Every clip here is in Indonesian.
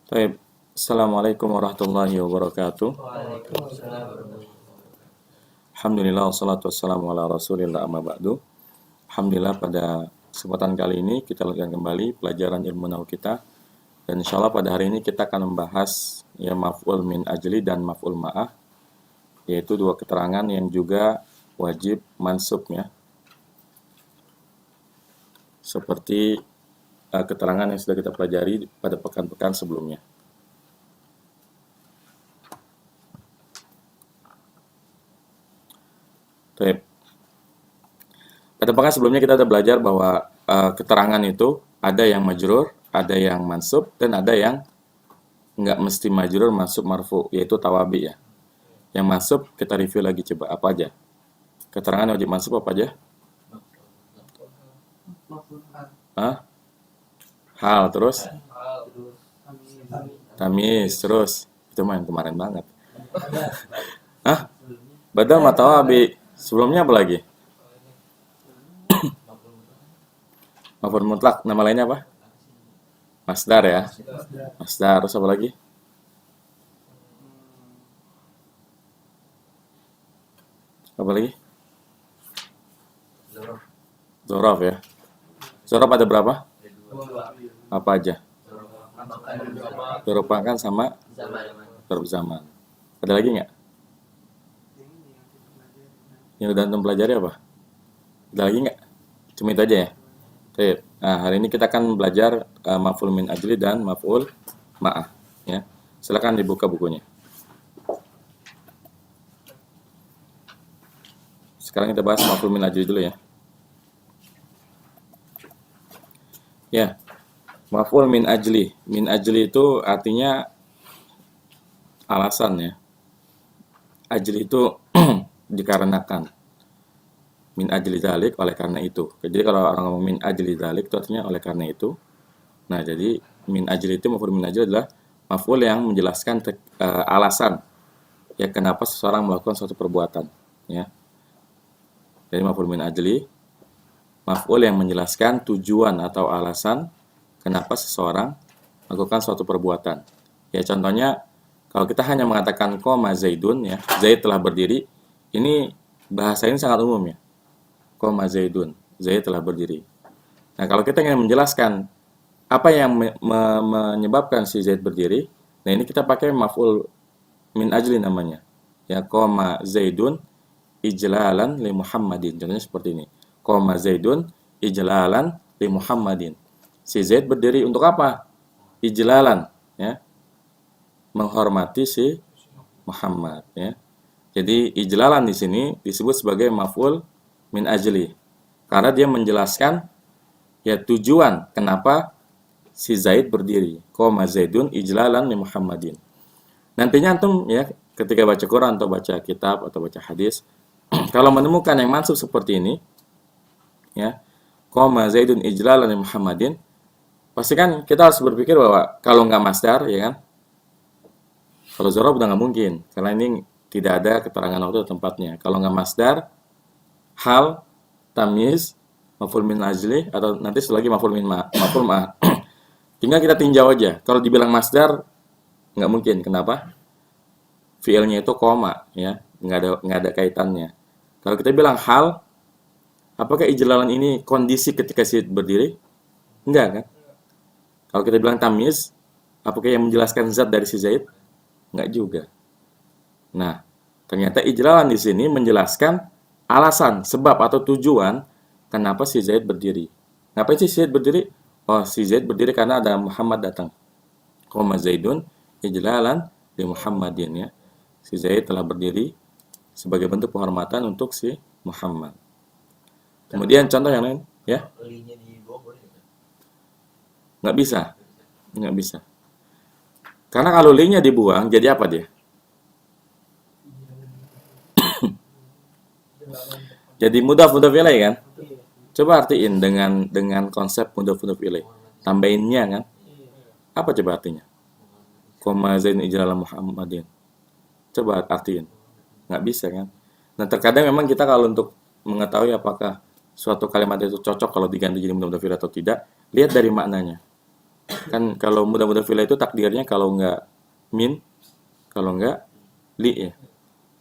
Baik. Assalamualaikum warahmatullahi wabarakatuh. Waalaikumsalam. Alhamdulillah wassalatu wassalamu ala rasulillah amma ba'du. Alhamdulillah pada kesempatan kali ini kita lanjutkan kembali pelajaran ilmu nahwu kita. Dan insyaallah pada hari ini kita akan membahas ya maf'ul min ajli dan maf'ul ma'ah, yaitu dua keterangan yang juga wajib mansub ya. Seperti keterangan yang sudah kita pelajari pada pekan-pekan sebelumnya. Baik. Pada pekan sebelumnya kita sudah belajar bahwa keterangan itu ada yang majrur, ada yang mansub, dan ada yang nggak mesti majrur, mansub, marfu, yaitu tawabi ya. Yang mansub kita review lagi coba apa aja. Keterangan wajib mansub apa aja? Hah? Hal, terus tamis, terus itu mah yang kemarin banget. Hah? Badal matawabi. Sebelumnya apa lagi? Maf'ul mutlak, nama lainnya apa? Masdar ya. Masdar, terus apa lagi? Apa lagi? Zorof ya. Zorof ada berapa? Apa aja? Zorof pangkat sama zorof zaman. Ada lagi nggak? Yang udah antum pelajari apa? Ada lagi nggak? Cuma itu aja ya? Oke. Nah, hari ini kita akan belajar maf'ul min ajli dan maf'ul ma'ah ya. Silakan dibuka bukunya. Sekarang kita bahas maf'ul min ajli dulu ya. Ya. Maf'ul min ajli. Min ajli itu artinya alasan ya. Ajli itu dikarenakan. Min ajli dzalik, oleh karena itu. Jadi kalau orang ngomong min ajli dzalik itu artinya oleh karena itu. Nah, jadi min ajli itu maf'ul min ajli adalah maf'ul yang menjelaskan alasan ya kenapa seseorang melakukan suatu perbuatan ya. Jadi maf'ul min ajli maf'ul yang menjelaskan tujuan atau alasan kenapa seseorang melakukan suatu perbuatan. Ya contohnya kalau kita hanya mengatakan qoma Zaidun ya, Zaid telah berdiri, ini bahasa ini sangat umum ya. Qoma Zaidun, Zaid telah berdiri. Nah, kalau kita ingin menjelaskan apa yang menyebabkan si Zaid berdiri, nah ini kita pakai maf'ul min ajli namanya. Ya, qoma Zaidun ijlalan li Muhammadin. Contohnya seperti ini. Qoma Zaidun ijlalan li Muhammadin. Si Zaid berdiri untuk apa? Ijlalan, ya. Menghormati si Muhammad, ya. Jadi ijlalan di sini disebut sebagai maf'ul min ajli. Karena dia menjelaskan ya tujuan kenapa si Zaid berdiri. Qoma Zaidun ijlalan li Muhammadin. Nantinya antum ya ketika baca Quran atau baca kitab atau baca hadis, kalau menemukan yang mansub seperti ini, ya, qoma Zaidun ijlalan li Muhammadin, pasti kan kita harus berpikir bahwa kalau nggak masdar, ya kan, kalau zorof udah nggak mungkin, karena ini tidak ada keterangan waktu atau tempatnya. Kalau nggak masdar, hal, tamyiz, maf'ul min ajli, atau nanti selagi maf'ul ma'. Tinggal kita tinjau aja. Kalau dibilang masdar, nggak mungkin. Kenapa? Fiilnya itu koma, ya, nggak ada kaitannya. Kalau kita bilang hal, apakah ijlalan ini kondisi ketika si berdiri? Enggak kan? Kalau kita bilang tamyiz, apakah yang menjelaskan zat dari si Zaid? Enggak juga. Nah, ternyata ijlalan di sini menjelaskan alasan, sebab atau tujuan kenapa si Zaid berdiri. Ngapain sih si Zaid berdiri? Oh, si Zaid berdiri karena ada Muhammad datang. Qoma Zaidun ijlalan li Muhammadin ya. Si Zaid telah berdiri sebagai bentuk penghormatan untuk si Muhammad. Kemudian contoh yang lain, ya? Nggak bisa. Nggak bisa. Karena kalau li-nya dibuang, jadi apa dia? Jadi mudhaf ilaih kan? Coba artiin dengan konsep mudhaf ilaih. Tambahinnya kan? Apa coba artinya? Qoma Zaidun ijlalan Muhammadin. Coba artiin. Nggak bisa kan? Nah, terkadang memang kita kalau untuk mengetahui apakah suatu kalimat itu cocok kalau diganti jadi mudhaf ilaih atau tidak, lihat dari maknanya. Kan kalau mudah-mudah filah itu takdirnya kalau nggak min, kalau nggak li ya.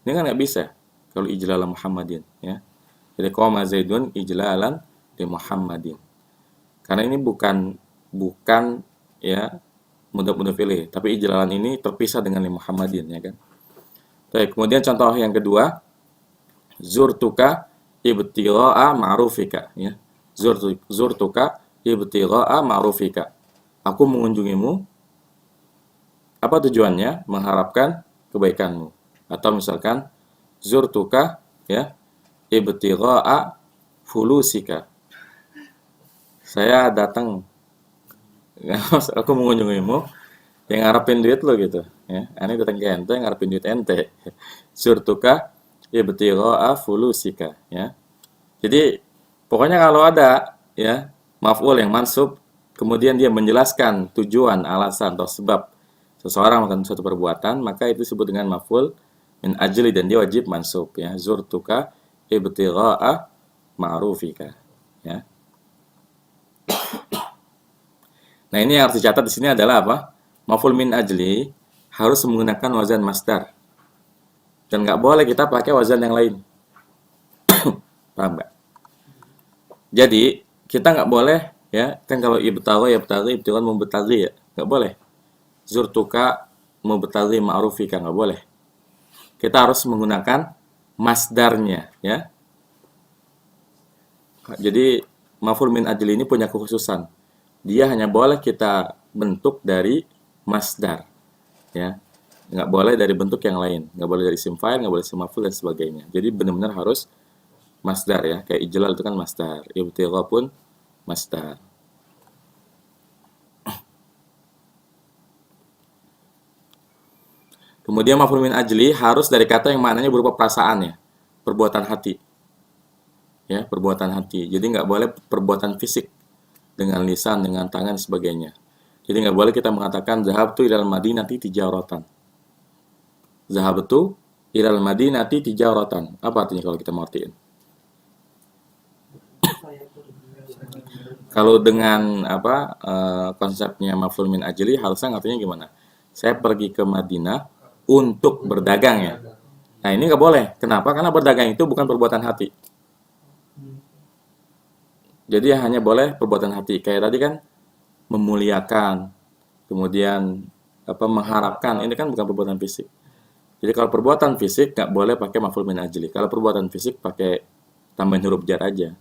Ini kan nggak bisa kalau ijlal Muhammadin ya. Jadi qoma Zaidun ijlalan li Muhammadin. Karena ini bukan bukan ya mudah-mudah filah, tapi ijlalan ini terpisah dengan li Muhammadin ya kan. Baik, kemudian contoh yang kedua, zurtuka ibtigha'a ma'rufika ya. Zurtuka ibtigha'a ma'rufika. Aku mengunjungimu, apa tujuannya? Mengharapkan kebaikanmu. Atau misalkan zurtuka ya ibtigha'a fulusika. Saya datang aku mengunjungimu yang ngarepin duit lo gitu ya. Ini datang ke ente yang ngarepin duit ente. Zurtuka ibtigha'a fulusika ya. Jadi pokoknya kalau ada ya maf'ul yang mansub kemudian dia menjelaskan tujuan, alasan atau sebab seseorang melakukan suatu perbuatan, maka itu disebut dengan maf'ul min ajli dan dia wajib mansub ya. Zurtuka ibtigha'a ma'rufika ya. Nah, ini yang harus dicatat di sini adalah apa? Maf'ul min ajli harus menggunakan wazan masdar. Dan nggak boleh kita pakai wazan yang lain. Paham nggak? Jadi, kita nggak boleh ya, kan kalau ibtagha ibtighan mubtaghi ya, nggak boleh. Zurtuka mubtaghi ma'rufika nggak boleh. Kita harus menggunakan masdarnya ya. Jadi maf'ul min ajli ini punya kekhususan. Dia hanya boleh kita bentuk dari masdar ya. Nggak boleh dari bentuk yang lain, nggak boleh dari isim fa'il, nggak boleh isim maf'ul dan sebagainya. Jadi benar-benar harus masdar ya, kayak ijlal itu kan masdar, ibtigha pun masdar. Kemudian maf'ul min ajli harus dari kata yang maknanya berupa perasaan ya, perbuatan hati. Ya, perbuatan hati. Jadi nggak boleh perbuatan fisik dengan lisan, dengan tangan, sebagainya. Jadi nggak boleh kita mengatakan zahabtu ilal madinati tijaratan. Zahabtu ilal madinati tijaratan. Apa artinya kalau kita mau artiin? Kalau dengan apa konsepnya maf'ul min ajli harusnya artinya gimana? Saya pergi ke Madinah untuk berdagang ya. Nah, ini nggak boleh. Kenapa? Karena berdagang itu bukan perbuatan hati. Jadi hanya boleh perbuatan hati. Kayak tadi kan memuliakan, kemudian apa mengharapkan. Ini kan bukan perbuatan fisik. Jadi kalau perbuatan fisik nggak boleh pakai maf'ul min ajli. Kalau perbuatan fisik pakai tambahin huruf jar aja.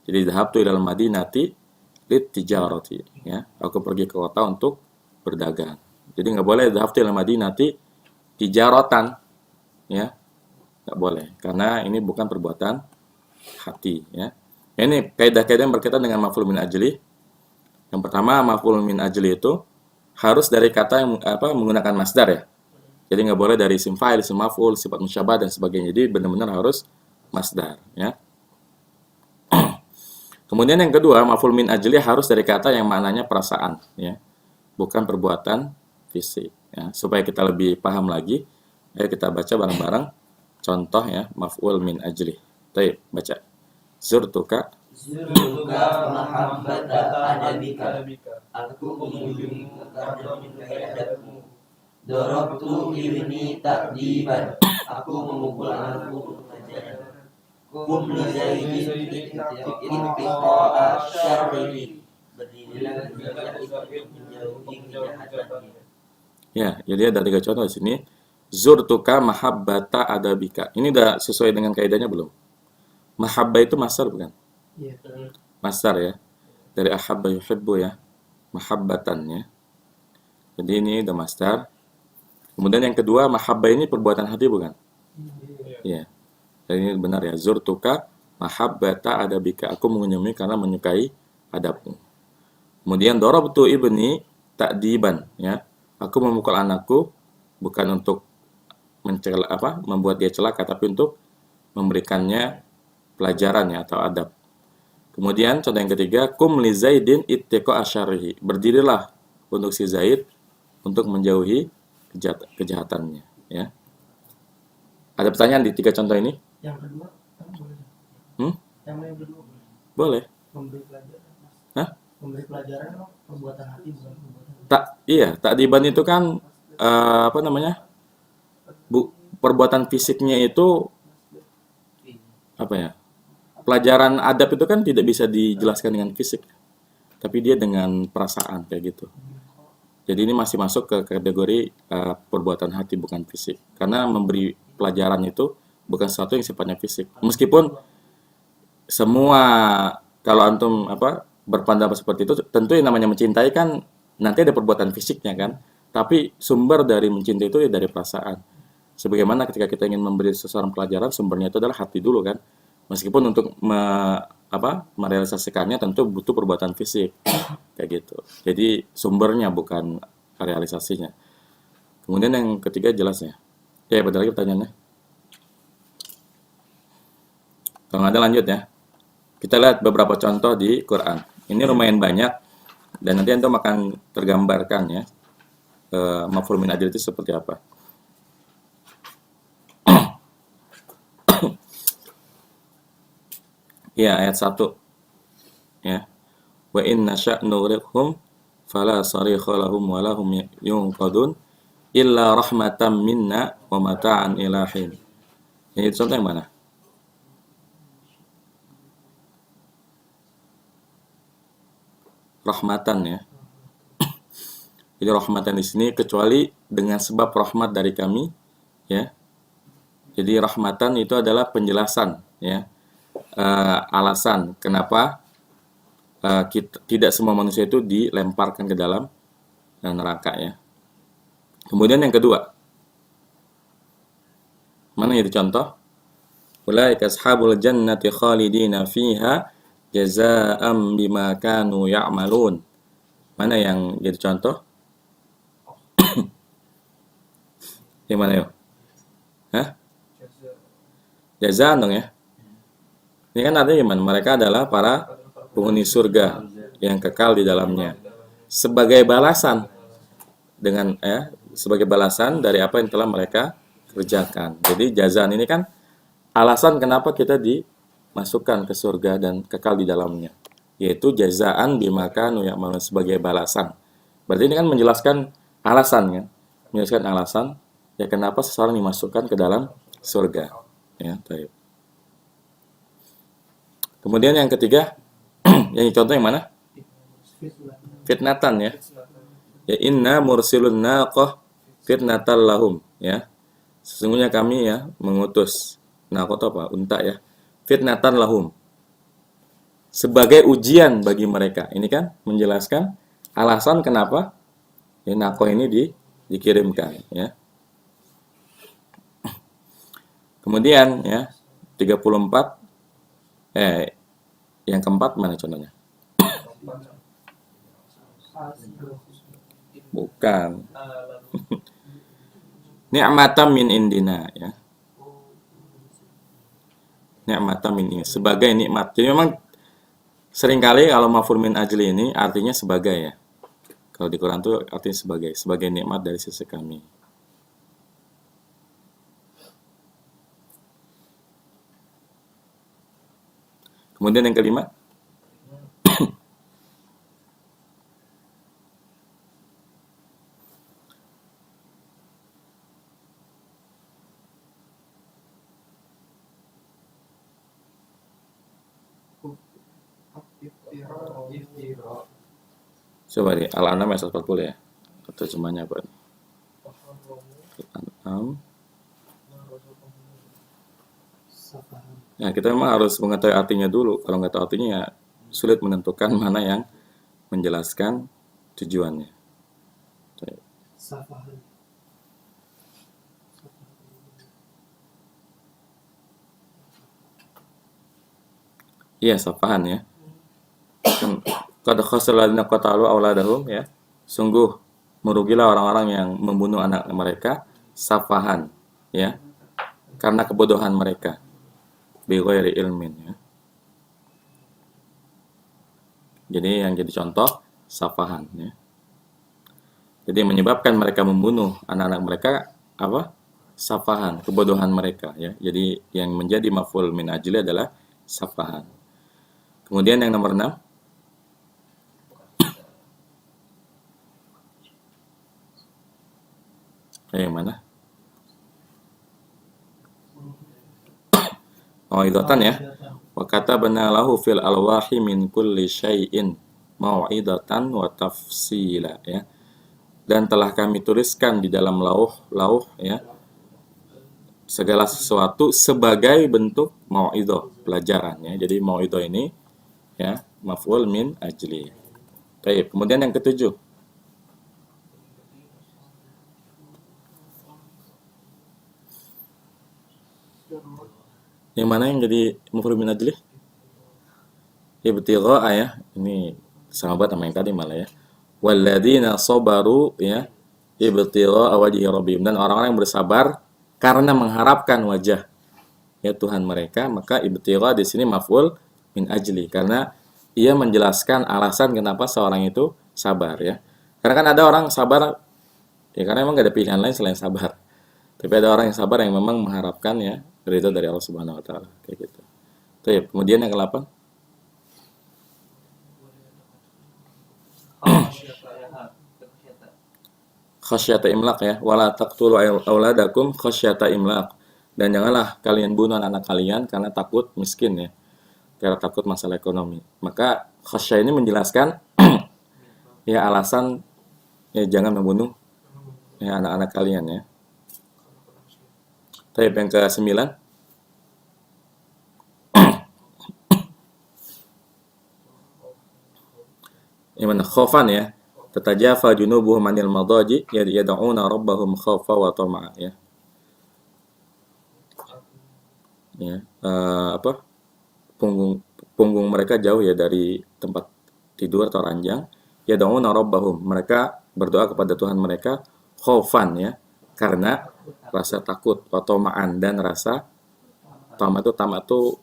Jadi dhahabtu ilal madinati lit tijarati ya. Aku pergi ke kota untuk berdagang. Jadi nggak boleh dhahabtu ilal madinati tijaratan ya. Nggak boleh karena ini bukan perbuatan hati ya. Ini kaidah-kaidah yang berkaitan dengan maf'ul min ajli. Yang pertama, maf'ul min ajli itu harus dari kata yang apa menggunakan masdar ya. Jadi nggak boleh dari isim fa'il, isim maf'ul, sifat musyabah dan sebagainya. Jadi benar-benar harus masdar ya. Kemudian yang kedua, maf'ul min ajli harus dari kata yang maknanya perasaan ya. Bukan perbuatan fisik ya. Supaya kita lebih paham lagi, ayo kita baca bareng-bareng contoh ya maf'ul min ajli. Baik, baca. Zurtuka mahabbata adabika. Aku mengunjungi karena menyukai adabmu. Dorobtu ibni takdiban. Aku memukul anakku mengajar. Kum li zaidin ittiqa'a syarrihi. Berdirilah untuk menjauhi kejahatannya. ya, jadi ada 3 contoh di sini. Zurtuka mahabbata adabika. Ini udah sesuai dengan kaidahnya belum? Mahabbah itu masdar bukan? Iya. Masdar ya. Dari ahabba yuhibbu ya. Mahabbatan ya. Jadi ini udah masdar. Kemudian yang kedua, mahabbah ini perbuatan hati bukan? Iya. Dan ini benar ya. Zurtuka mahabbata adabika. Aku mengunjungi karena menyukai adabmu. Kemudian darabtu ibni ta'diban ya. Aku memukul anakku bukan untuk membuat dia celaka tapi untuk memberikannya pelajaran ya atau adab. Kemudian contoh yang ketiga, kum li Zaidin ittiqa asyarihi. Berdirilah untuk si Zaid untuk menjauhi kejahatannya ya. Ada pertanyaan di 3 contoh ini? Yang kedua, kamu boleh. Hmm? Yang kedua Boleh. memberi pelajaran. Hah? Memberi pelajaran perbuatan hati bukan perbuatan. Takdiban itu kan apa namanya? Perbuatan fisiknya itu apa ya? Pelajaran adab itu kan tidak bisa dijelaskan dengan fisik, tapi dia dengan perasaan kayak gitu. Jadi ini masih masuk ke kategori perbuatan hati bukan fisik. Karena memberi pelajaran itu bukan sesuatu yang sifatnya fisik. Meskipun semua kalau antum berpendapat seperti itu, tentu yang namanya mencintai kan nanti ada perbuatan fisiknya kan. Tapi sumber dari mencintai itu ya dari perasaan. Sebagaimana ketika kita ingin memberi seseorang pelajaran, sumbernya itu adalah hati dulu kan. Meskipun untuk merealisasikannya tentu butuh perbuatan fisik kayak gitu. Jadi sumbernya bukan realisasinya. Kemudian yang ketiga jelas ya. Ya, betul lagi pertanyaannya. Kalau nggak ada lanjut ya. Kita lihat beberapa contoh di Quran. Ini lumayan banyak dan nanti antum akan tergambarkan ya. Maf'ul min ajli itu seperti apa. Ya, ayat 1. Ya. Wa in nasha' nughriqhum fala sarikha lahum wa lahum yunqadun illa rahmatan minna wa mata'an ila hin. Ini contoh yang mana? Rahmatan ya. Jadi rahmatan di sini kecuali dengan sebab rahmat dari kami ya. Jadi rahmatan itu adalah penjelasan ya. Alasan kenapa tidak semua manusia itu dilemparkan ke dalam neraka ya. Kemudian yang kedua, mana itu contoh? Ulaika ashabul jannati khalidina fiha jazaa'an bima kanu ya'malun. Mana yang jadi contoh? Yang mana yuk? Hah? Jazaan dong ya. Ini kan artinya gimana? Mereka adalah para penghuni surga yang kekal di dalamnya. Sebagai balasan sebagai balasan dari apa yang telah mereka kerjakan. Jadi jazaan ini kan alasan kenapa kita dimasukkan ke surga dan kekal di dalamnya. Yaitu jazaan bima kanu ya'malun, sebagai balasan. Berarti ini kan menjelaskan alasan kan? Menjelaskan alasan ya kenapa seseorang dimasukkan ke dalam surga. Ya, baik. Kemudian yang ketiga, yang contoh yang mana? Fitnatan ya. Ya inna mursilun naqah fitnatal lahum ya. Sesungguhnya kami ya mengutus naqah itu apa? Unta ya. Fitnatan lahum. Sebagai ujian bagi mereka. Ini kan menjelaskan alasan kenapa ya naqah ini dikirimkan ya. Kemudian ya 34 yang keempat mana contohnya? Bukan. Ni'matan min indina ya. Ni'matan min ini sebagai nikmat. Jadi memang seringkali kalau maf'ul min ajli ini artinya sebagai ya. Kalau di Quran itu artinya sebagai nikmat dari sisi kami. Kemudian yang kelima, coba di Al-An'am ayat 140 ya. Terjemahnya apa? Al-An'am. Ya, kita memang harus mengetahui artinya dulu. Kalau nggak tahu artinya ya sulit menentukan mana yang menjelaskan tujuannya. Iya, safahan ya. Qad khasira alladziina qatalu auladahum ya. Sungguh merugilah orang-orang yang membunuh anak mereka safahan ya. Karena kebodohan mereka. Bi ghairi ilmin ya. Jadi yang jadi contoh safahan ya. Jadi menyebabkan mereka membunuh anak-anak mereka apa? Safahan, kebodohan mereka ya. Jadi yang menjadi maf'ul min ajli adalah safahan. Kemudian yang nomor 6, Yang mana? Mau'idatan ya. Wa katabna lahu fil alwahi min kulli syai'in mau'idatan wa tafsila ya. Dan telah kami tuliskan di dalam lauh ya segala sesuatu sebagai bentuk mau'idhah, pelajaran ya. Jadi mau'idhah ini ya maf'ul min ajli. Baik, kemudian yang ketujuh. Yang mana yang jadi maf'ul min ajli? Ibtigha ya. Ini sama banget sama yang tadi malah ya. Walladzina sabaru ya ibtigha wajhi rabbihim, dan orang-orang yang bersabar karena mengharapkan wajah ya Tuhan mereka, maka ibtigha di sini maf'ul min ajli karena ia menjelaskan alasan kenapa seorang itu sabar ya. Karena kan ada orang sabar ya karena memang gak ada pilihan lain selain sabar. Tapi ada orang yang sabar yang memang mengharapkan ya ridho dari Allah Subhanahu wa taala kayak gitu. Baik, kemudian yang ke-8. Khasyata imlaq ya, wala taqtulu auladakum khasyata imlaq. Dan janganlah kalian bunuh anak-anak kalian karena takut miskin ya. Karena takut masalah ekonomi. Maka khasyah ini menjelaskan ya alasan ya jangan membunuh ya anak-anak kalian ya. Baik, yang ke-9. Yang mana khaufan ya. Tatajafa junubuhum 'anil madaji yad'una rabbahum khaufa wa tama'a ya. Ya, apa? Punggung mereka jauh ya dari tempat tidur atau ranjang. Yad'una rabbahum, mereka berdoa kepada Tuhan mereka khaufan ya, karena rasa takut, wa tama'an, dan rasa tamak itu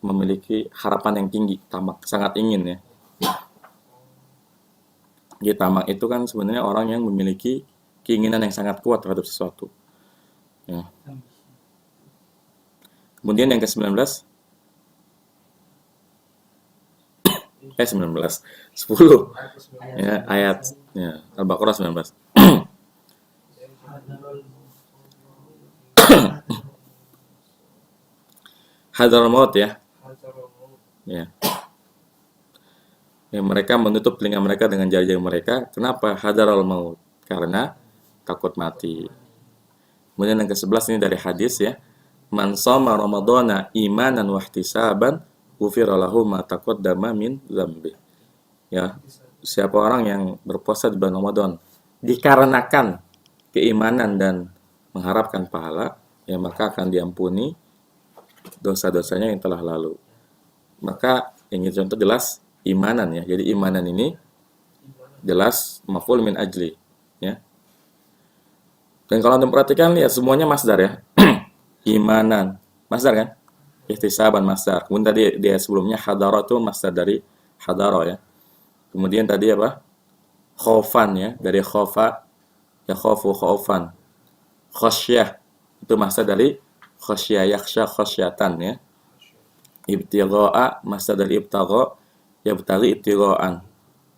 memiliki harapan yang tinggi, tamak sangat ingin ya. Jadi tamak itu kan sebenarnya orang yang memiliki keinginan yang sangat kuat terhadap sesuatu. Ya. Kemudian yang ke-19. 19. 10. Ya, ayat ya, Al-Baqarah 19. Hadar maut ya. Ya. Ya, mereka menutup telinga mereka dengan jari-jari mereka. Kenapa? Hadaral maut. Karena takut mati. Kemudian yang ke-11 ini dari hadis ya. Man shoma ramadhana imanan wa ihtisaban ghufira lahu ma taqaddama min dzambi. Ya, siapa orang yang berpuasa di bulan Ramadan dikarenakan keimanan dan mengharapkan pahala, ya maka akan diampuni dosa-dosanya yang telah lalu. Maka ini contoh jelas imanan ya. Jadi imanan ini jelas maf'ul min ajli ya. Dan kalau Anda perhatikan lihat semuanya masdar ya. Imanan masdar kan? Ihtisaban masdar. Kemudian tadi dia sebelumnya hadara itu masdar dari hadara ya. Kemudian tadi apa? Khaufan ya, dari khaufa ya, khaufu khaufan. Khasyah itu masdar dari khasyah, yakhsha khasyatan ya. Ibtigha'a masdar dari ibtigha, yabtaghi ibtigha'an.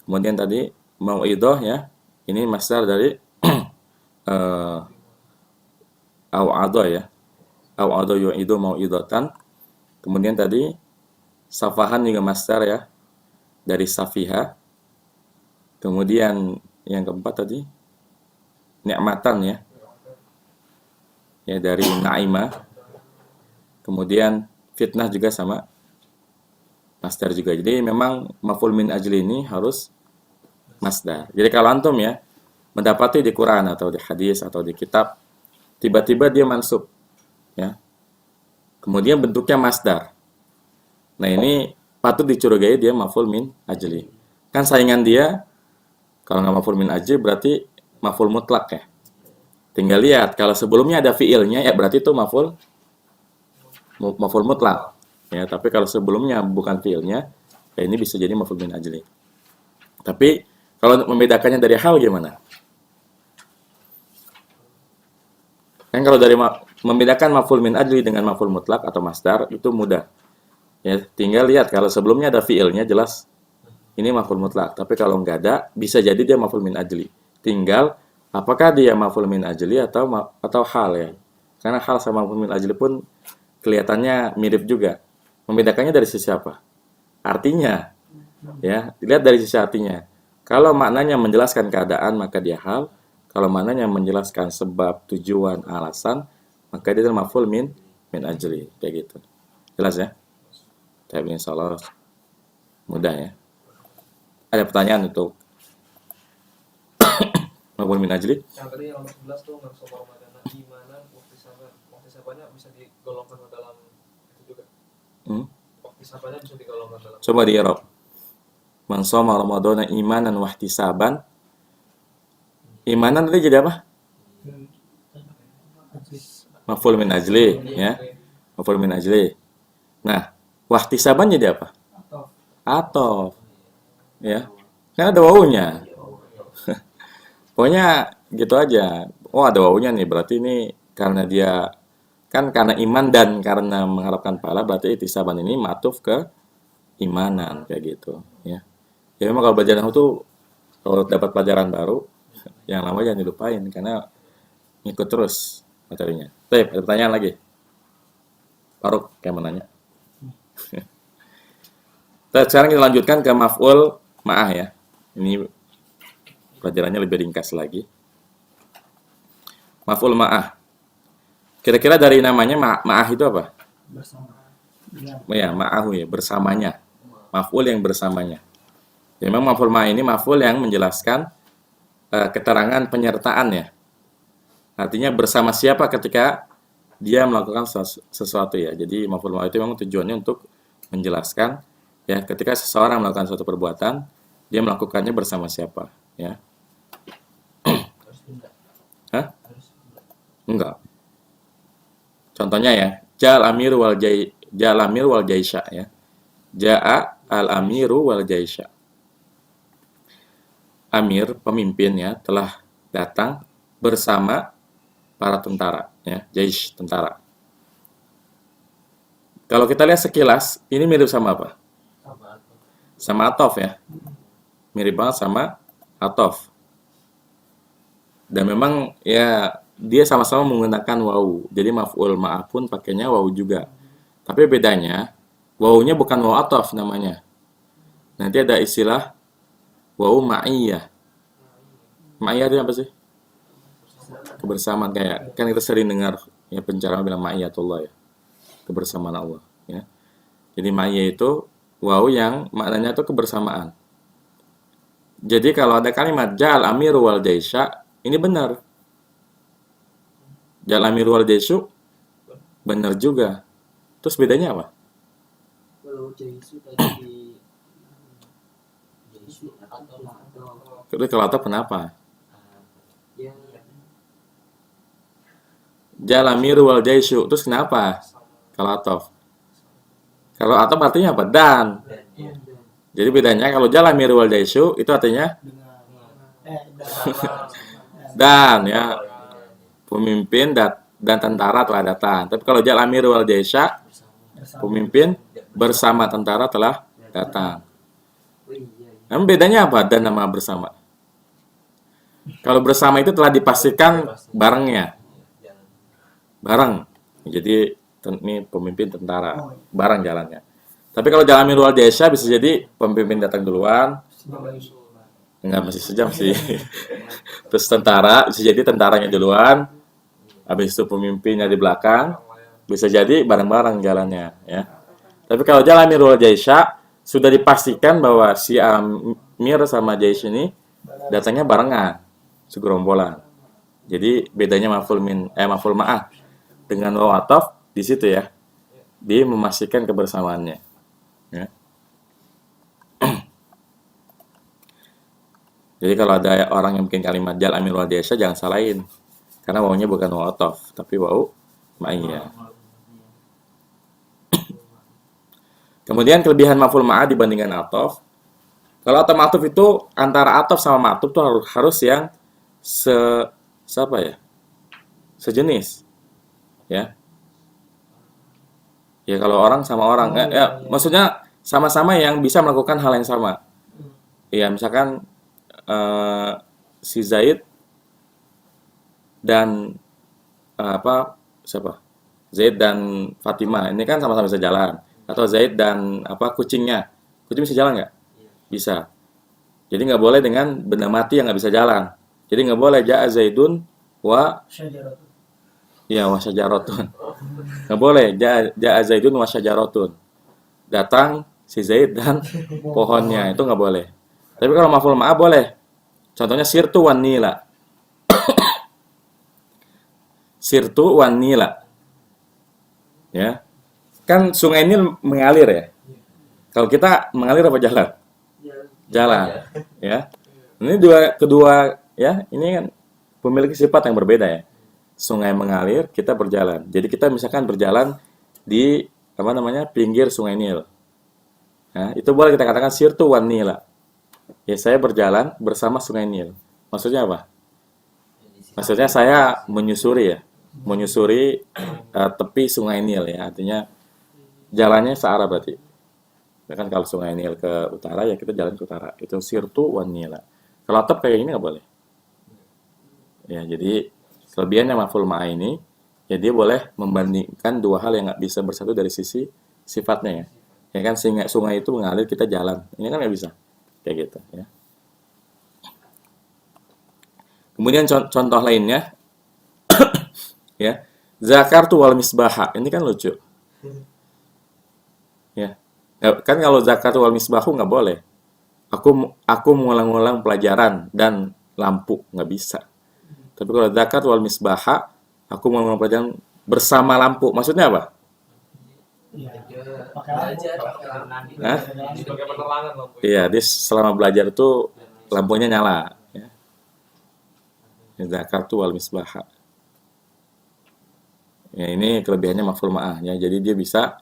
Kemudian tadi mau'idhah ya, ini masdar dari au'adha ya. Au'adha yu'idu mau'idhatan. Kemudian tadi safahan juga masdar ya, dari safiha. Kemudian yang keempat tadi ni'matan ya. Ya dari na'ima. Kemudian fitnah juga sama masdar juga. Jadi memang maf'ul min ajli ini harus masdar. Jadi kalau antum ya mendapati di Quran atau di hadis atau di kitab tiba-tiba dia mansub ya. Kemudian bentuknya masdar. Nah, ini patut dicurigai dia maf'ul min ajli. Kan saingan dia kalau nggak maf'ul min ajli berarti maf'ul mutlak ya. Tinggal lihat kalau sebelumnya ada fiilnya ya berarti itu maf'ul mutlak. Ya, tapi kalau sebelumnya bukan fiilnya, ya ini bisa jadi maf'ul min ajli. Tapi kalau untuk membedakannya dari hal gimana? Kan kalau dari membedakan maf'ul min ajli dengan maf'ul mutlak atau masdar itu mudah. Ya, tinggal lihat kalau sebelumnya ada fiilnya jelas ini maf'ul mutlak. Tapi kalau nggak ada, bisa jadi dia maf'ul min ajli. Tinggal Apakah dia maf'ul min ajli atau hal ya? Karena hal sama maf'ul min ajli pun kelihatannya mirip juga. Membedakannya dari sisi apa? Artinya, ya, dilihat dari sisi artinya. Kalau maknanya menjelaskan keadaan maka dia hal. Kalau maknanya menjelaskan sebab, tujuan, alasan, maka dia adalah maf'ul min ajli, kayak gitu. Jelas ya? Tapi insyaallah mudah ya. Ada pertanyaan untuk maf'ul min ajli? Yang tadi yang nomor 11 tuh nggak bisa Ramadana imanan waktu sabar. Waktu sabarnya bisa digolongkan ke dalam itu juga. Waktu sabarnya bisa digolongkan dalam. Coba di Arab. Man shoma Ramadhana imanan wa ihtisaban. Imanan tadi jadi apa? Maf'ul min ajli, ya. Maf'ul min ajli. Nah, wa ihtisaban jadi apa? Atof. Ya. Kan ada wawunya. Pokoknya gitu aja. Oh, ada wawunya nih, berarti ini karena dia kan karena iman dan karena mengharapkan pahala, berarti ihtisaban ini ma'tuf ke imanan kayak gitu, ya. Ya memang kalau belajar nahwu tuh kalau dapat pelajaran baru, yang lama jangan dilupain karena ngikut terus materinya. Baik, ada pertanyaan lagi? Faruk kayak menanya. Sekarang kita lanjutkan ke maf'ul ma'ah ya. Ini pelajarannya lebih ringkas lagi. Maf'ul ma'ah. Kira-kira dari namanya ma'ah itu apa? Bersama. Ya, ma'ahu ya, bersamanya. Maf'ul yang bersamanya. Ya, memang maf'ul ma'ah ini maf'ul yang menjelaskan keterangan penyertaan ya. Artinya bersama siapa ketika dia melakukan sesuatu ya. Jadi maf'ul ma'ah itu memang tujuannya untuk menjelaskan ya ketika seseorang melakukan suatu perbuatan, dia melakukannya bersama siapa ya. Hah? Enggak. Contohnya ya, Ja'al amiru wal jaisha ya. Ja'a al amiru wal jaisha. Amir, pemimpin ya, telah datang bersama para tentara ya, jaish, tentara. Kalau kita lihat sekilas, ini mirip sama apa? Sama atof ya. Mirip banget sama atof. Dan memang ya dia sama-sama menggunakan wawu. Jadi maf'ul ma'ah pun pakainya wawu juga. Tapi bedanya, wawunya bukan wawu atof namanya. Nanti ada istilah wawu ma'iyah. Ma'iyah itu apa sih? Kebersamaan, kayak kan kita sering dengar ya pencerama bilang ma'iyatullah ya. Kebersamaan Allah ya. Jadi ma'iyah itu wawu yang maknanya itu kebersamaan. Jadi kalau ada kalimat ja'al amiru wal jaisha, ini benar. Ja'al amiru wal jaishu benar juga. Terus bedanya apa? Kalau jaisu tadi jaisu atau Kalau atau kenapa? yang Ja'al amiru wal jaishu. Terus kenapa? Kalau atof. Kalau atof artinya apa? Dan. Jadi bedanya kalau ja'al amiru wal jaishu itu artinya dan ya. Pemimpin dan tentara telah datang. Tapi kalau ja'al amiru wal jaisha, pemimpin bersama tentara telah datang. Namun bedanya apa dan nama bersama? Kalau bersama itu telah dipastikan barengnya. Bareng. Jadi ini pemimpin tentara, bareng jalannya. Tapi kalau ja'al amiru wal jaisha bisa jadi pemimpin datang duluan. Enggak, masih sejam sih. Terus tentara, bisa jadi tentaranya duluan. Habis itu pemimpinnya di belakang. Bisa jadi bareng-bareng jalannya ya. Tapi kalau ja'al amiru wal jaisha sudah dipastikan bahwa si Amir sama Jaish ini datangnya barengan, segerombolan. Jadi bedanya maf'ul ma'ah dengan wawu ataf di situ ya. Dia memastikan kebersamaannya. Ya. Jadi kalau ada orang yang bikin kalimat ja'al amiru wal jaisha jangan salahin. Karena wawunya bukan wawu ataf, tapi wawu ma'iyah. Kemudian kelebihan maf'ul ma'ah dibandingkan ataf. Kalau ataf ma'tuf itu antara ataf sama ma'tuf itu harus yang siapa ya? Sejenis. Ya. Ya kalau orang sama orang, maksudnya sama-sama yang bisa melakukan hal yang sama. Ya, misalkan si Zaid dan siapa? Zaid dan Fatimah. Ini kan sama-sama bisa jalan. Atau Zaid dan kucingnya. Kucing bisa jalan nggak? Bisa. Jadi nggak boleh dengan benda mati yang nggak bisa jalan. Jadi nggak boleh ja'a Zaidun wa Syajaratun. wa syajaratun. Nggak boleh ja'a Zaidun wa syajaratun. Datang si Zaid dan pohonnya, itu nggak boleh. Tapi kalau maf'ul ma'ah boleh. Contohnya sirtu wan nila. Sirtu wan nila. Ya. Kan sungai Nil mengalir ya. Kalau kita mengalir apa jalan? Jalan. Ya. Ini kedua ya, ini kan memiliki sifat yang berbeda ya. Sungai mengalir, kita berjalan. Jadi kita misalkan berjalan di pinggir sungai Nil. Nah, itu boleh kita katakan sirtu wan nila. Ya, saya berjalan bersama sungai Nil. Maksudnya apa? Maksudnya saya menyusuri tepi sungai Nil ya. Artinya jalannya searah berarti. Ya kan kalau sungai Nil ke utara ya kita jalan ke utara. Itu sirtu wan nila. Kalau atap kayak gini nggak boleh. Ya, jadi kelebihannya maf'ul ma'ah ini, ya dia boleh membandingkan dua hal yang nggak bisa bersatu dari sisi sifatnya ya. Ya kan sungai itu mengalir, kita jalan. Ini kan nggak bisa. Kayak gitu ya. Kemudian contoh lainnya ya, zakartu wal misbaha. Ini kan lucu. Ya. Kan kalau zakartu wal misbahu nggak boleh. Aku mengulang-ulang pelajaran dan lampu, nggak bisa. Tapi kalau zakat wal misbaha, aku mengulang pelajaran bersama lampu. Maksudnya apa? Iya. Belajar Hah? Sebagai penerangan lampu. Iya, dia selama belajar itu lampunya nyala. Ya. Zakartu wal misbaha. Ya, ini kelebihannya maf'ul ma'ah ya. Jadi dia bisa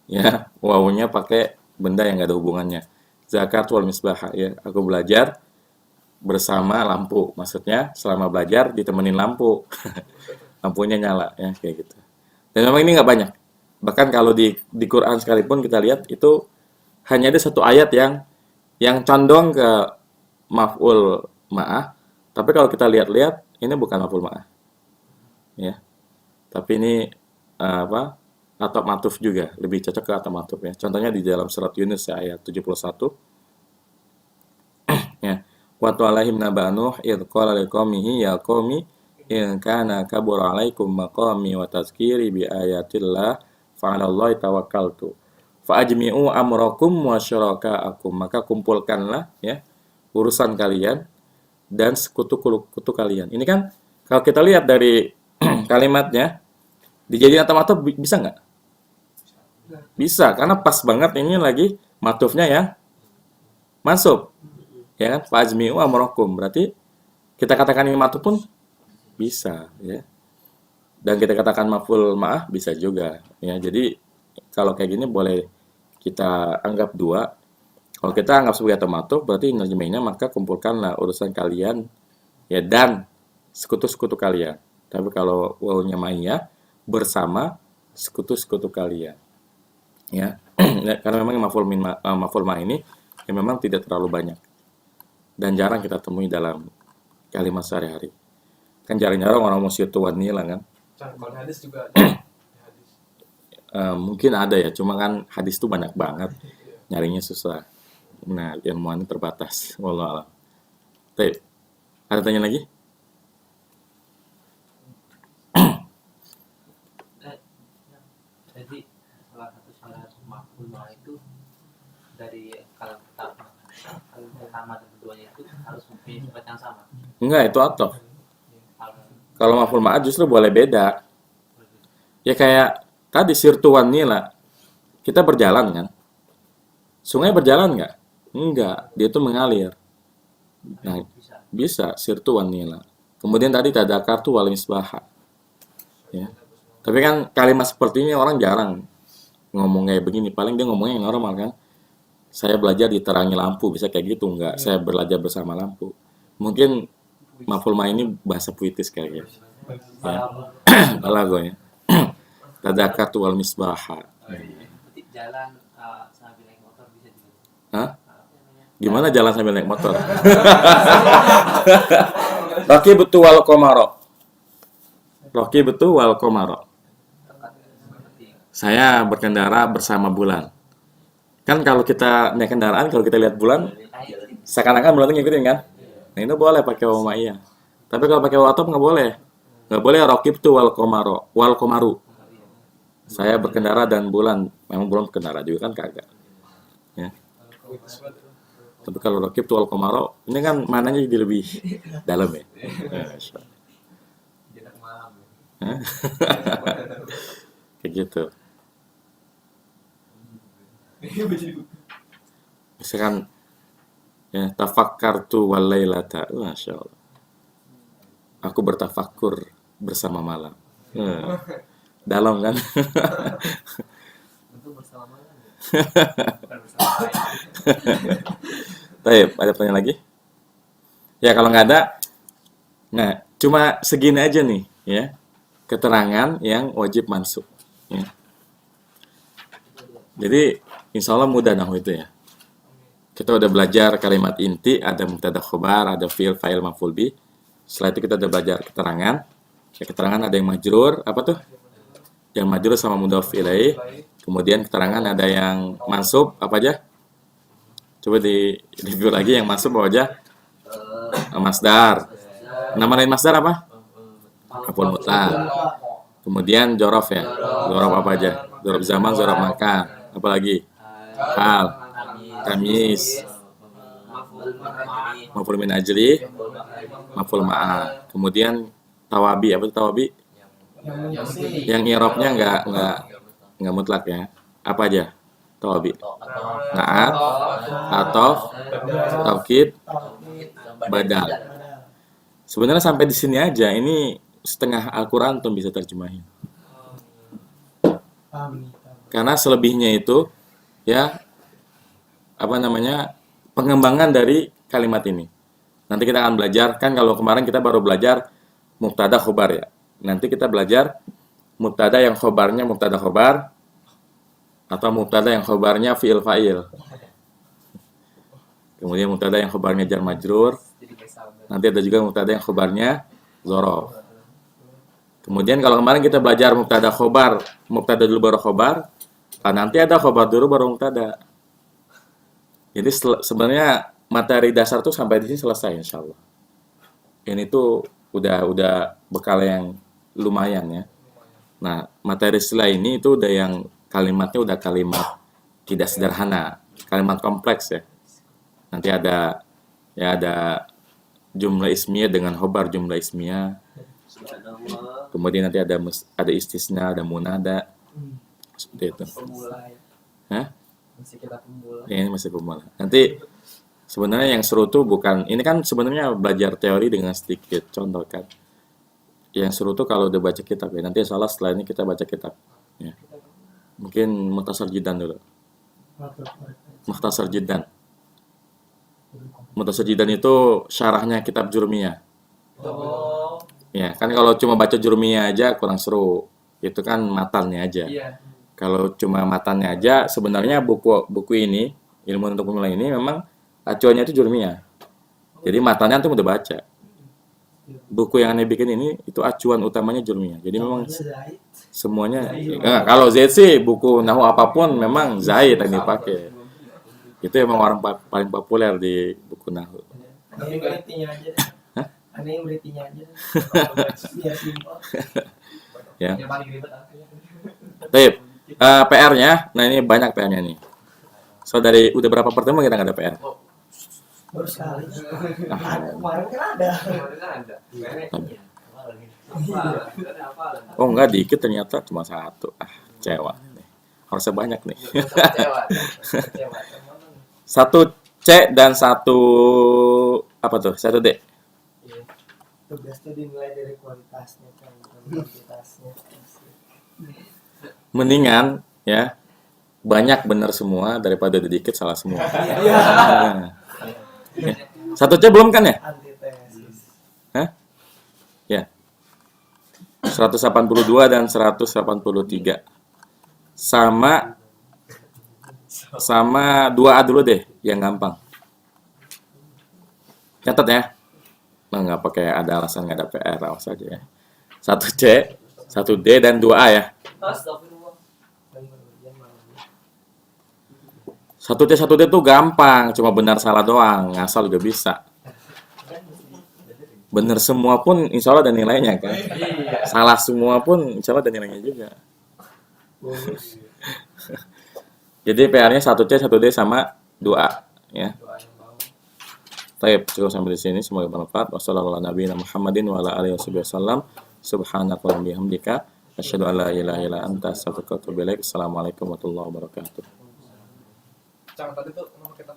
ya wawunya pakai benda yang nggak ada hubungannya. Zakartu wal misbaha ya. Aku belajar bersama lampu. Maksudnya selama belajar ditemenin lampu. Lampunya nyala ya, kayak gitu. Dan memang ini nggak banyak. Bahkan kalau di Quran sekalipun kita lihat itu hanya ada satu ayat yang condong ke maf'ul ma'ah. Tapi kalau kita lihat-lihat ini bukan maf'ul ma'ah. Ya. Tapi ini atop matuf juga, lebih cocok ke atop matuf ya. Contohnya di dalam surat Yunus ya, ayat 71. Ya. Wa ta'alaihim naba Nuh idh qala liqaumihi ya qaumi in kana kabura 'alaikum maqami wa tazkiri bi ayatillah fa 'alallahi tawakkaltu fa ajmi'u amrakum wa syuraka'akum. Maka kumpulkanlah ya urusan kalian dan sekutu kalian. Ini kan kalau kita lihat dari kalimatnya dijadiin atau matuf bisa nggak? Bisa, karena pas banget ini lagi matufnya yang masuk. Ya kan? Fa'ajmi'u amrakum. Berarti kita katakan ini matuf pun bisa ya. Dan kita katakan maf'ul ma'ah bisa juga ya. Jadi kalau kayak gini boleh kita anggap dua. Kalau kita anggap sebagai atau matuf berarti nerjemahinnya maka kumpulkanlah urusan kalian ya dan sekutu-sekutu kalian. Tapi kalau wawunya ma'iyah bersama sekutu-sekutu kalian. Ya. Karena memang maf'ul ma'ah ini yang memang tidak terlalu banyak dan jarang kita temui dalam kalimat sehari-hari. Kan jarang-jarang orang mau sirtu wan nila kan. Kalau hadis juga ada. Hadis. Mungkin ada ya, cuma kan hadis itu banyak banget. Nyarinya susah. Nah, ilmuwan terbatas. Wallahu a'lam. Baik. Ada tanya lagi? jadi salah satu syarat maf'ul ma'ah itu dari kalau pertama dan keduanya itu harus mempunyai sifat yang sama. Enggak, itu ataf. Kalau Kalau maf'ul ma'ah justru boleh beda. Ya kayak tadi sirtu wan nila. Kita berjalan kan? Sungai berjalan nggak? Enggak, dia itu mengalir. Nah, bisa sirtu wan nila. Kemudian tadi tadakartu wal misbaha. Ya. Tapi kan kalimat seperti ini orang jarang ngomong kayak begini. Paling dia ngomongnya yang normal kan. Saya belajar diterangi lampu, bisa kayak gitu enggak? Saya belajar bersama lampu. Mungkin maf'ul ma'ah ini bahasa puitis kayaknya. Ya. Balago ya. Tadakartu wal misbaha. berarti jalan sambil naik motor bisa juga. Hah? Gimana jalan sambil naik motor? Raqibtu wal qamara. Raqibtu wal qamara. Saya berkendara bersama bulan. Kan kalau kita naik kendaraan, kalau kita lihat bulan, seakan-akan bulan itu ngikutin kan? Nah, itu boleh pakai waw ma'iyah. Tapi kalau pakai waw atop nggak boleh. Nggak boleh raqibtu wal qamara, wal qamaru. Saya berkendara dan bulan. Memang bulan berkendara juga kan kagak. Ya. Tapi kalau raqibtu wal qamara, ini kan maknanya jadi lebih dalam ya. Jenak malam. Hah? Kayak gitu. Misalkan ya, tafakkartu wal lailata. Masya Allah. Aku bertafakkur bersama malam. Dalam kan? Itu bersama malam. Bukan bersama lain. Baik, ada pertanyaan lagi? Ya kalau nggak ada, nah cuma segini aja nih ya keterangan yang wajib mansub. Ya. Jadi insya Allah mudah nahwu itu ya. Kita udah belajar kalimat inti, ada mubtada khobar, ada fi'il, fa'il, maf'ul bih. Setelah itu kita udah belajar keterangan. Ya, keterangan ada yang majrur, apa tuh? Yang majrur sama mudhaf ilaih. Kemudian keterangan ada yang mansub, apa aja? Coba di review lagi yang mansub apa aja? Masdar. Nama lain masdar apa? Maf'ul mutlaq. Kemudian jorof ya. Jorof apa aja? Jorof zaman, jorof makan. Apa lagi? Hal. Tamis. Maf'ul min ajli. Maf'ul ma'ah. Kemudian tawabi. Apa itu tawabi? Yang i'rabnya enggak mutlak ya. Apa aja? Tawabi. Na'at, atof, taukid, badal. Sebenarnya sampai di sini aja. Ini setengah Al-Quran tuh bisa terjemahin. Karena selebihnya itu ya apa namanya pengembangan dari kalimat ini. Nanti kita akan belajar kan kalau kemarin kita baru belajar mubtada khobar ya. Nanti kita belajar mubtada yang khobarnya mubtada khobar atau mubtada yang khobarnya fi'il fa'il. Kemudian mubtada yang khobarnya jar majrur. Nanti ada juga mubtada yang khobarnya dzaraf. Kemudian kalau kemarin kita belajar mubtada khobar, mubtada dulu baru khobar, nanti ada khobar dulu baru mubtada. Jadi sebenarnya materi dasar tuh sampai di sini selesai insyaallah. Ini tuh udah bekal yang lumayan ya. Nah, materi setelah ini itu udah yang kalimatnya udah kalimat tidak sederhana, kalimat kompleks ya. Nanti ada jumlah ismiyah dengan khobar jumlah ismiyah. Kemudian nanti ada istisna, ada munada. Seperti itu. Hah? Masih kita pemula. Ya, ini masih pemula. Nanti sebenarnya yang seru tuh bukan ini kan sebenarnya belajar teori dengan sedikit contoh kan. Yang seru tuh kalau udah baca kitab ya. Nanti salah setelah ini kita baca kitab. Ya. Mungkin Mukhtasar Jiddan dulu. Mukhtasar Jiddan. Mukhtasar Jiddan itu syarahnya kitab Jurmiyah. Oh. Ya, kan kalau cuma baca Jurmiyah aja kurang seru. Itu kan matannya aja. Iya. Kalau cuma matannya aja, sebenarnya buku ini, ilmu untuk pemula ini memang acuannya itu Jurmiyah. Jadi matannya antum udah baca. Buku yang aneh bikin ini itu acuan utamanya Jurmiyah. Jadi memang semuanya. Nah, kalau Zaid sih buku nahwu apapun memang Zaid yang dipakai. Itu emang orang paling populer di buku nahwu. Aneh beritinya aja. Hah? Aneh beritinya aja. Biar simpel. Ya. Yang paling ribet apa? Baik. PR-nya, nah ini banyak PR-nya nih. So dari udah berapa pertemuan kita nggak ada PR? Baru sekali. Ada kemarin kan ada. Kemarin kan ada. Oh enggak, dikit ternyata cuma satu. Kecewa. Harusnya banyak nih. Kecewa. Satu C dan satu apa tuh? Satu D. Tugas itu dinilai dari kualitasnya kan, bukan kuantitasnya. Mendingan ya banyak benar semua daripada dikit salah semua. Iya. Nah. Ya. Satu C belum kan ya? Antitesis. Hah? Ya. 182 dan 183. Sama 2A dulu deh yang gampang. Catat ya. Nah, nggak pakai ada alasan nggak ada PR, awas aja ya. 1C, 1D dan 2A ya. Astagfirullah. Dan berlebihan malamnya. 1C 1D tuh gampang, cuma benar salah doang, ngasal juga bisa. Benar semua pun insya Allah ada nilainya kan. Salah semua pun insya Allah ada nilainya juga. Bonus. Jadi PR-nya 1C 1D sama 2A ya. Doa yang mau. Baik, cukup sampai di sini. Semoga bermanfaat. Wassalamualaikum warahmatullahi wabarakatuh. Subhanaka wa bihamdika asyhadu an la ilaha illa anta astaghfiruka wa atubu ilaik. Assalamualaikum warahmatullahi wabarakatuh. Jangan tadi tuh nomor kita